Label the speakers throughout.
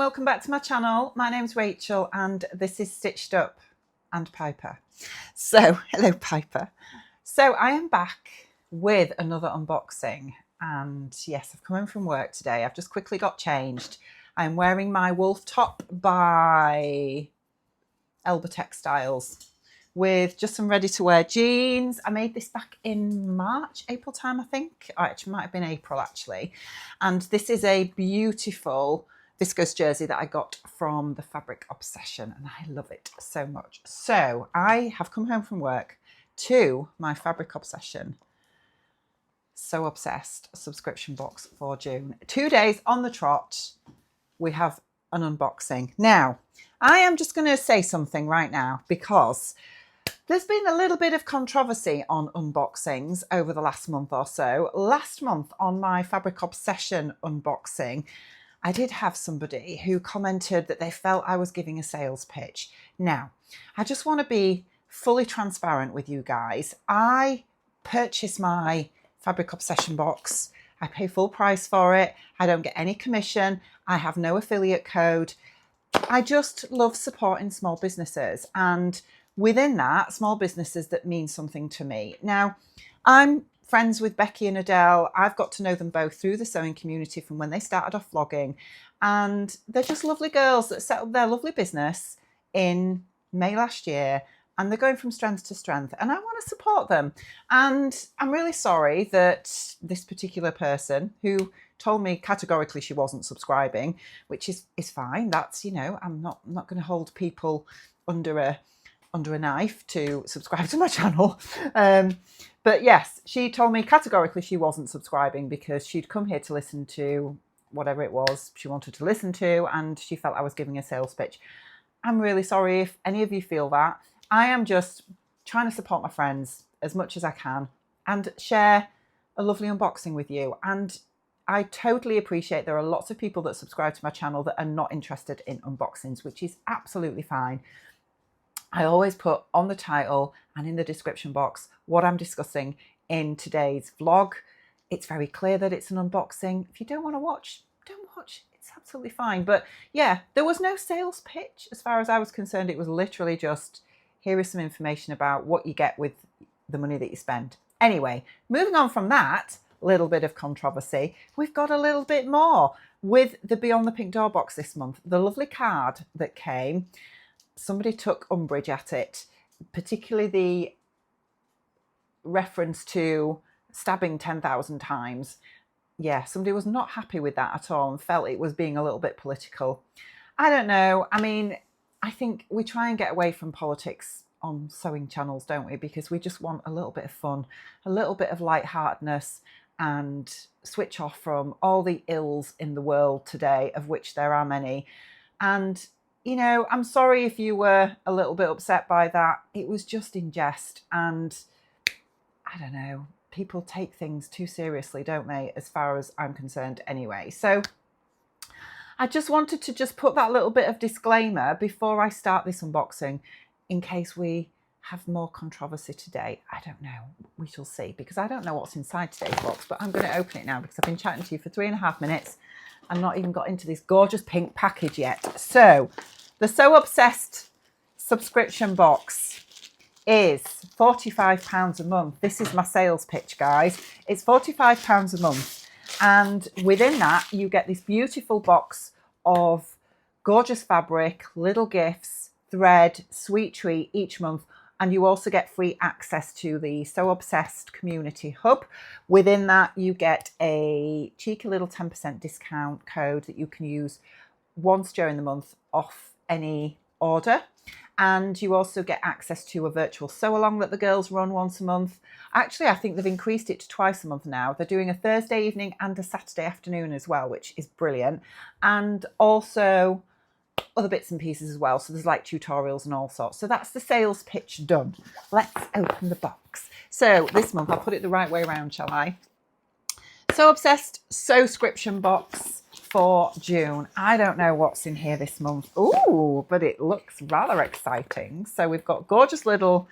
Speaker 1: welcome back to my channel. My name's Rachel and this is Stitched Up and Piper. So, hello Piper. So I am back with another unboxing and yes, I've come in from work today. I've just quickly got changed. I'm wearing my wolf top by Elba Textiles with just some ready to wear jeans. I made this back in March, April time, I think. Or it might have been April actually. And this is a beautiful viscose jersey that I got from the Fabric Obsession and I love it so much. So I have come home from work to my Fabric Obsession So Obsessed subscription box for June. 2 days on the trot, we have an unboxing. Now, I am just going to say something right now because there's been a little bit of controversy on unboxings over the last month or so. Last month on my Fabric Obsession unboxing, I did have somebody who commented that they felt I was giving a sales pitch. Now, I just want to be fully transparent with you guys. I purchased my Fabric Obsession box. I pay full price for it. I don't get any commission. I have no affiliate code. I just love supporting small businesses and within that, small businesses that mean something to me. Now, I'm friends with Becky and Adele. I've got to know them both through the sewing community from when they started off vlogging. And they're just lovely girls that set up their lovely business in May last year. And they're going from strength to strength. And I want to support them. And I'm really sorry that this particular person who told me categorically she wasn't subscribing, which is fine. That's, you know, I'm not going to hold people under a knife to subscribe to my channel. But yes, she told me categorically she wasn't subscribing because she'd come here to listen to whatever it was she wanted to listen to and she felt I was giving a sales pitch. I'm really sorry if any of you feel that. I am just trying to support my friends as much as I can and share a lovely unboxing with you. And I totally appreciate there are lots of people that subscribe to my channel that are not interested in unboxings, which is absolutely fine. I always put on the title and in the description box what I'm discussing in today's vlog. It's very clear that it's an unboxing. If you don't want to watch, don't watch. It's absolutely fine. But yeah, there was no sales pitch as far as I was concerned. It was literally just, here is some information about what you get with the money that you spend. Anyway, moving on from that little bit of controversy, we've got a little bit more with the Beyond the Pink Door box this month. The lovely card that came, somebody took umbrage at it, particularly the reference to stabbing 10,000 times. Yeah, somebody was not happy with that at all and felt it was being a little bit political. I don't know. I mean, I think we try and get away from politics on sewing channels, don't we? Because we just want a little bit of fun, a little bit of lightheartedness and switch off from all the ills in the world today, of which there are many. And you know, I'm sorry if you were a little bit upset by that. It was just in jest. And I don't know, people take things too seriously, don't they? As far as I'm concerned anyway. So I just wanted to just put that little bit of disclaimer before I start this unboxing in case we have more controversy today. I don't know. We shall see, because I don't know what's inside today's box, but I'm going to open it now because I've been chatting to you for 3.5 minutes. I've not even got into this gorgeous pink package yet. So the So Obsessed subscription box is £45 a month. This is my sales pitch, guys. It's £45 a month. And within that, you get this beautiful box of gorgeous fabric, little gifts, thread, sweet treat each month. And you also get free access to the So Obsessed community hub. Within that, you get a cheeky little 10% discount code that you can use once during the month off any order. And you also get access to a virtual sew along that the girls run once a month. Actually, I think they've increased it to twice a month now. They're doing a Thursday evening and a Saturday afternoon as well, which is brilliant. And also other bits and pieces as well. So there's like tutorials and all sorts. So that's the sales pitch done. Let's open the box. So this month, I'll put it the right way around, shall I? So Obsessed Sewscription box for June. I don't know what's in here this month. Ooh, but it looks rather exciting. So we've got gorgeous little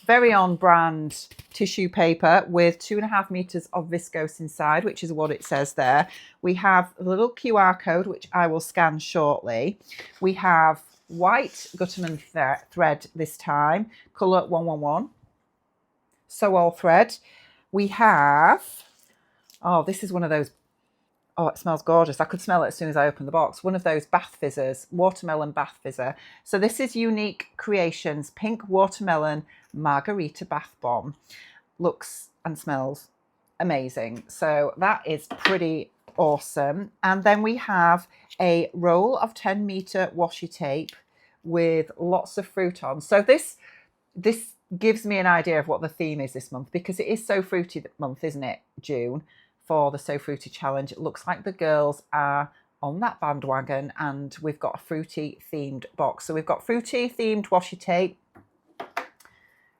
Speaker 1: very on brand tissue paper with 2.5 meters of viscose inside, which is what it says there. We have a little QR code, which I will scan shortly. We have white Gutterman thread this time, colour 111. So all thread. We have, oh, this is one of those, oh, it smells gorgeous. I could smell it as soon as I opened the box. One of those bath fizzers, watermelon bath fizzer. So this is Unique Creations Pink Watermelon Margarita Bath Bomb. Looks and smells amazing. So that is pretty awesome. And then we have a roll of 10-meter washi tape with lots of fruit on. So this gives me an idea of what the theme is this month, because it is So Fruity month, isn't it? June, for the So Fruity challenge. It looks like the girls are on that bandwagon, and we've got a fruity themed box. So we've got fruity themed washi tape,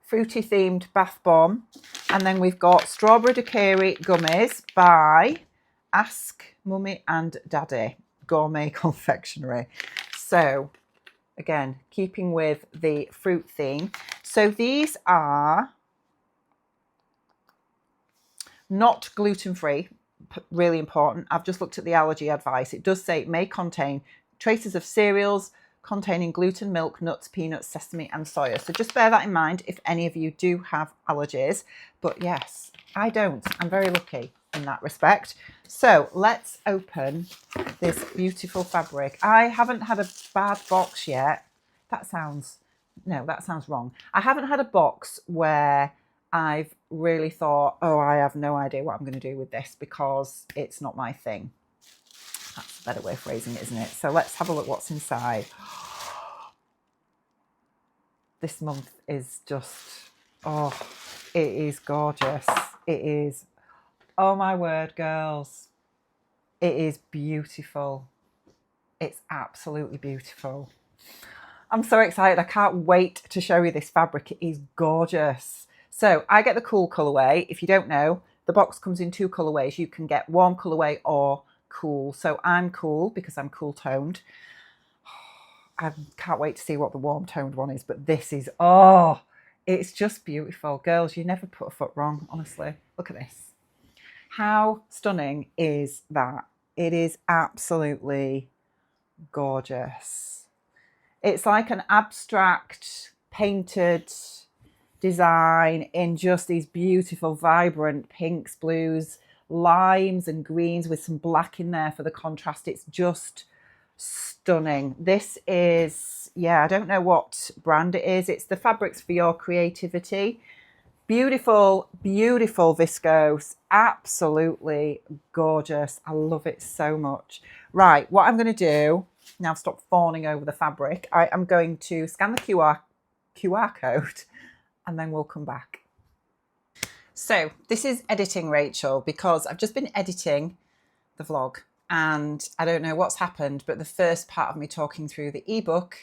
Speaker 1: fruity themed bath bomb, and then we've got strawberry daiquiri gummies by Ask Mummy and Daddy Gourmet Confectionery. So again, keeping with the fruit theme. So these are not gluten-free, really important. I've just looked at the allergy advice. It does say it may contain traces of cereals containing gluten, milk, nuts, peanuts, sesame and soya. So just bear that in mind if any of you do have allergies. But yes, I don't. I'm very lucky in that respect. So let's open this beautiful fabric. I haven't had a bad box yet. That sounds wrong. I haven't had a box where I've really thought, oh, I have no idea what I'm going to do with this, because it's not my thing. That's a better way of phrasing it, isn't it? So let's have a look what's inside. This month is just, oh, it is gorgeous. It is, oh my word, girls. It is beautiful. It's absolutely beautiful. I'm so excited. I can't wait to show you this fabric. It is gorgeous. So I get the cool colorway. If you don't know, the box comes in 2 colorways. You can get warm colorway or cool. So I'm cool because I'm cool toned. I can't wait to see what the warm toned one is, but this is, oh, it's just beautiful. Girls, you never put a foot wrong, honestly. Look at this. How stunning is that? It is absolutely gorgeous. It's like an abstract painted design in just these beautiful, vibrant pinks, blues, limes and greens with some black in there for the contrast. It's just stunning. This is, yeah, I don't know what brand it is. It's the Fabrics for Your Creativity. Beautiful, beautiful viscose. Absolutely gorgeous. I love it so much. Right, what I'm going to do, now stop fawning over the fabric, I am going to scan the QR code and then we'll come back. So this is editing Rachel, because I've just been editing the vlog and I don't know what's happened, but the first part of me talking through the ebook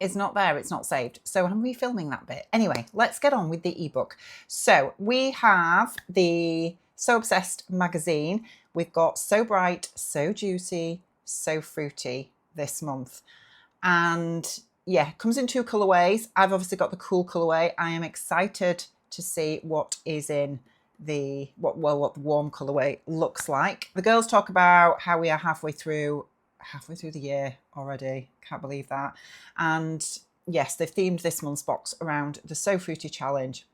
Speaker 1: is not there. It's not saved. So I'm refilming that bit. Anyway, let's get on with the ebook. So we have the So Obsessed magazine. We've got So Bright, So Juicy, So Fruity this month. And yeah, it comes in 2 colorways. I've obviously got the cool colorway. I am excited to see what is in the, what the warm colorway looks like. The girls talk about how we are halfway through the year already. Can't believe that. And yes, they've themed this month's box around the So Fruity challenge.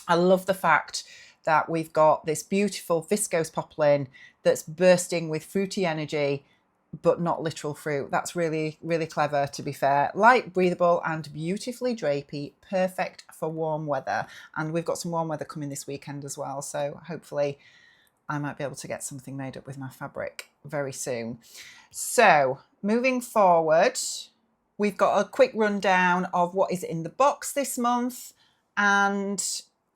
Speaker 1: I love the fact that we've got this beautiful viscose poplin that's bursting with fruity energy, but not literal fruit. That's really, really clever, to be fair. Light, breathable and beautifully drapey, perfect for warm weather. And we've got some warm weather coming this weekend as well. So hopefully I might be able to get something made up with my fabric very soon. So moving forward, we've got a quick rundown of what is in the box this month. And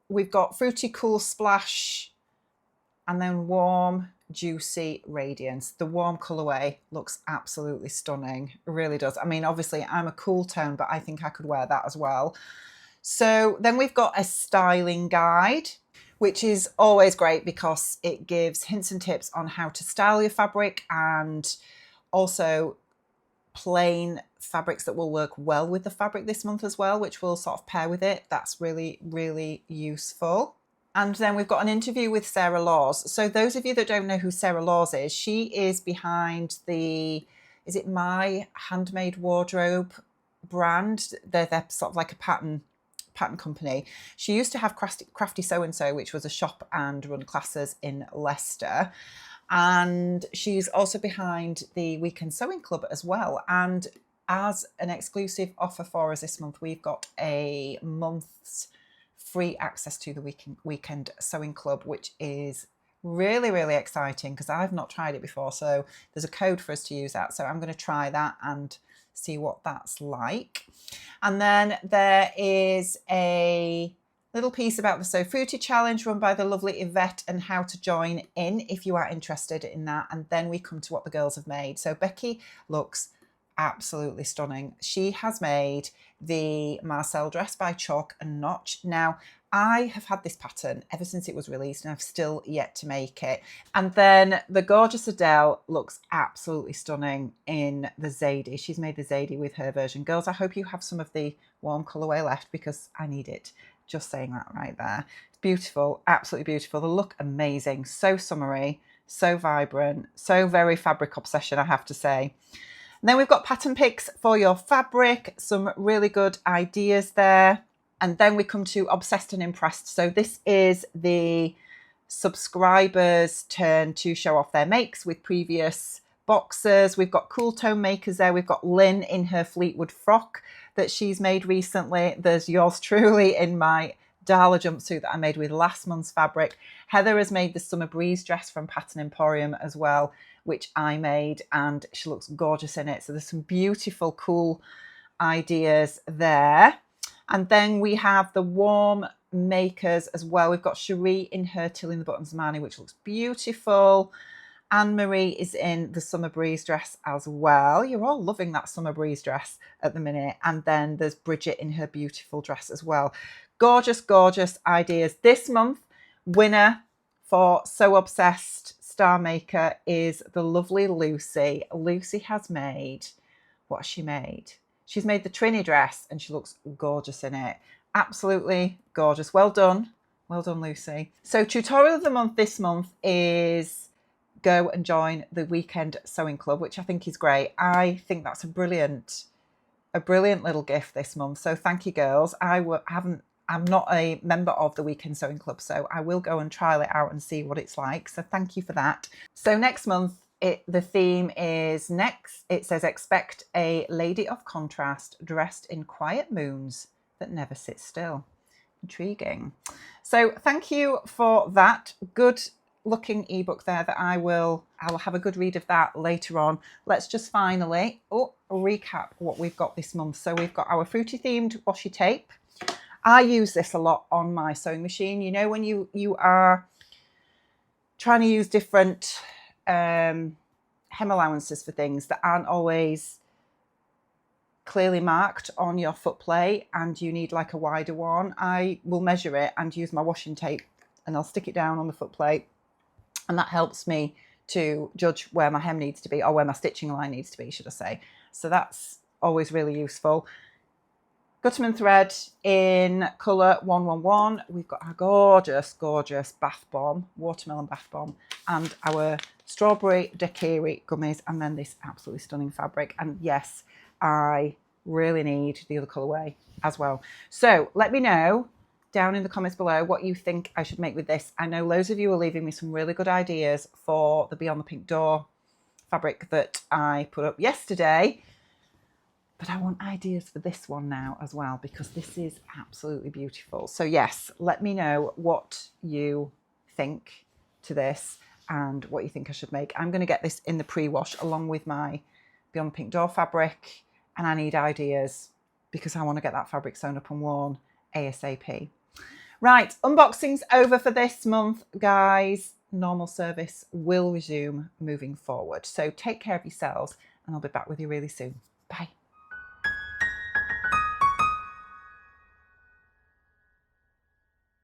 Speaker 1: we've got Fruity Cool Splash and then Warm Juicy Radiance. The warm colorway looks absolutely stunning. It really does. I mean, obviously I'm a cool tone, but I think I could wear that as well. So then we've got a styling guide, which is always great because it gives hints and tips on how to style your fabric, and also plain fabrics that will work well with the fabric this month as well, which will sort of pair with it. That's really, really useful. And then we've got an interview with Sarah Laws. So those of you that don't know who Sarah Laws is, she is behind the, is it My Handmade Wardrobe brand? They're sort of like a pattern company. She used to have Crafty So-and-So, which was a shop and run classes in Leicester. And she's also behind the Weekend Sewing Club as well. And as an exclusive offer for us this month, we've got a month's free access to the Weekend Sewing Club, which is really, really exciting because I've not tried it before. So there's a code for us to use that. So I'm going to try that and see what that's like. And then there is a little piece about the Sew Fruity Challenge run by the lovely Yvette and how to join in if you are interested in that. And then we come to what the girls have made. So Becky looks absolutely stunning. She has made the Marcel dress by Chalk and Notch. Now, I have had this pattern ever since it was released and I've still yet to make it. And then the gorgeous Adele looks absolutely stunning in the Zadie. She's made the Zadie with her version. Girls, I hope you have some of the warm colourway left because I need it. Just saying that right there. It's beautiful, absolutely beautiful. They look amazing, so summery, so vibrant, so very fabric obsession, I have to say. And then we've got pattern picks for your fabric, some really good ideas there. And then we come to Obsessed and Impressed. So this is the subscribers' turn to show off their makes with previous boxes. We've got cool tone makers there. We've got Lynn in her Fleetwood frock that she's made recently. There's yours truly in my Darla jumpsuit that I made with last month's fabric. Heather has made the Summer Breeze dress from Pattern Emporium as well, which I made, and she looks gorgeous in it. So there's some beautiful, cool ideas there. And then we have the warm makers as well. We've got Cherie in her Tilling the Buttons Mani, which looks beautiful. Anne-Marie is in the Summer Breeze dress as well. You're all loving that Summer Breeze dress at the minute. And then there's Bridget in her beautiful dress as well. Gorgeous, gorgeous ideas. This month, winner for So Obsessed Star Maker is the lovely Lucy. Lucy has made, what has she made? She's made the Trini dress and she looks gorgeous in it. Absolutely gorgeous. Well done. Well done, Lucy. So tutorial of the month this month is go and join the Weekend Sewing Club, which I think is great. I think that's a brilliant little gift this month. So thank you, girls. I'm not a member of the Weekend Sewing Club, so I will go and trial it out and see what it's like. So thank you for that. So next month, the theme is it says, expect a lady of contrast dressed in quiet moons that never sit still. Intriguing. So thank you for that. Good looking ebook there that I'll have a good read of that later on. Let's just finally recap what we've got this month. So we've got our fruity themed washi tape. I use this a lot on my sewing machine. You know, when you are trying to use different hem allowances for things that aren't always clearly marked on your foot plate and you need like a wider one, I will measure it and use my washing tape and I'll stick it down on the foot plate, and that helps me to judge where my hem needs to be, or where my stitching line needs to be, should I say. So that's always really useful. Gutterman thread in colour 111. We've got our gorgeous, gorgeous bath bomb, watermelon bath bomb, and our strawberry daiquiri gummies, and then this absolutely stunning fabric. And yes, I really need the other colourway as well. So let me know down in the comments below what you think I should make with this. I know loads of you are leaving me some really good ideas for the Beyond the Pink Door fabric that I put up yesterday. But I want ideas for this one now as well, because this is absolutely beautiful. So yes, let me know what you think to this and what you think I should make. I'm going to get this in the pre-wash along with my Beyond Pink Door fabric, and I need ideas because I want to get that fabric sewn up and worn ASAP. Right, unboxing's over for this month, guys. Normal service will resume moving forward. So take care of yourselves and I'll be back with you really soon. Bye.